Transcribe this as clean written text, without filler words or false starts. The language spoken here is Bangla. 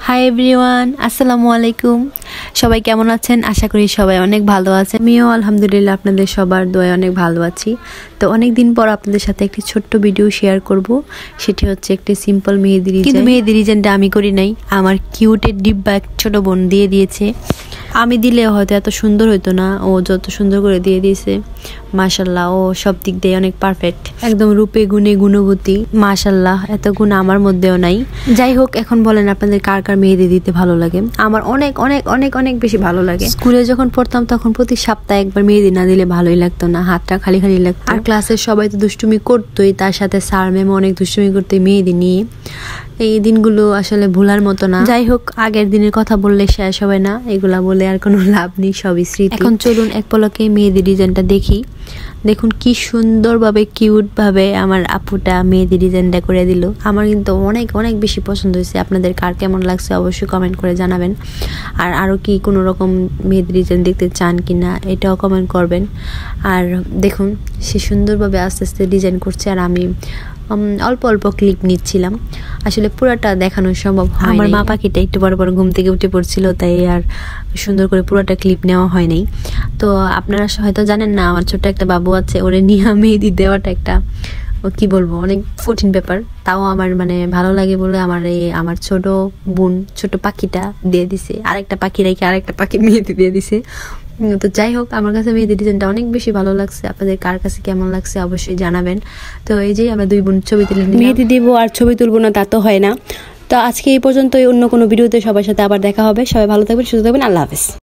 হাই এভরিওয়ান, আসসালামু আলাইকুম। সবাই কেমন আছেন? আশা করি সবাই অনেক ভালো আছেন। আমিও আলহামদুলিল্লাহ আপনাদের সবার দোয়ায় অনেক ভালো আছি। তো অনেক দিন পর আপনাদের সাথে একটি ছোট্ট ভিডিও শেয়ার করব। সেটি হচ্ছে একটি সিম্পল মেহেদি ডিজাইন। কিন্তু মেহেদি ডিজাইনটা আমি করি নাই, আমার কিউটের ডিব্বা এক ছোট বোন দিয়ে দিয়েছে। আমি দিলে হয়তো এত সুন্দর হতো না, ও যত সুন্দর করে দিয়ে দিয়েছে। মাশাল্লাহ, ও সব দিক দিয়ে অনেক পারফেক্ট, একদম রূপে গুণে গুণবতী। মাশাল্লাহ, এত গুণ আমার মধ্যেও নাই। যাই হোক, এখন বলেন আপনাদের কার কার মেহেদি দিতে ভালো লাগে? আমার অনেক অনেক অনেক অনেক বেশি ভালো লাগে। স্কুলে যখন পড়তাম তখন প্রতি সপ্তাহে একবার মেহেদি না দিলে ভালোই লাগতো না, হাতটা খালি খালি লাগতো। আর ক্লাসের সবাই তো দুষ্টুমি করতোই, তার সাথে স্যার ম্যাম অনেক দুষ্টুমি করতে মেহেদি নিয়ে। এই দিনগুলো আসলে ভোলার মতো না। যাই হোক, আগের দিনের কথা বললে শেষ হবে না, এগুলা বলে আর কোনো লাভ নেই, সবই স্মৃতি। এখন চলুন এক পলকে মেহেদি ডিজাইনটা দেখি। দেখুন কি সুন্দরভাবে কিউট ভাবে আমার আপুটা মেহেদি ডিজাইনটা করে দিল। আমার কিন্তু অনেক অনেক বেশি পছন্দ হয়েছে। আপনাদের কার কেমন লাগছে অবশ্যই কমেন্ট করে জানাবেন। আর আরও কি কোনো রকম মেহেদি ডিজাইন দেখতে চান কি না এটাও কমেন্ট করবেন। আর দেখুন সে সুন্দরভাবে আস্তে আস্তে ডিজাইন করছে, আর আমি অল্প অল্প ক্লিপ নিচ্ছিলাম। আসলে পুরাটা দেখানো সম্ভব হয়। আমার মা পাখিটা একটু বড় বড় ঘুম থেকে উঠে পড়ছিল, তাই আর সুন্দর করে পুরোটা ক্লিপ নেওয়া হয় নাই। তো আপনারা হয়তো জানেন না, আমার ছোট্ট একটা বাবু আছে, ওরে নিয়ে মেহেদি দেওয়াটা একটা কি বলবো অনেক কঠিন ব্যাপার। তাও আমার মানে ভালো লাগে বলে আমার ছোট বোন ছোট পাখিটা দিয়ে দিছে, আরেকটা পাখি রেখে আরেকটা পাখি মেহেদি দিয়ে দিছে। তো যাই হোক, আমার কাছে মেহেদি ডিজাইনটা অনেক বেশি ভালো লাগছে। আপনাদের কার কাছে কেমন লাগছে অবশ্যই জানাবেন। তো এই যে আমরা দুই বোন ছবি তুলে মেহেদি দিব আর ছবি তুলবো না তা তো হয় না। তো আজকে এই পর্যন্তই, অন্য কোনো ভিডিওতে সবার সাথে আবার দেখা হবে। সবাই ভালো থাকবেন, সুস্থ থাকবেন, আল্লাহ হাফেজ।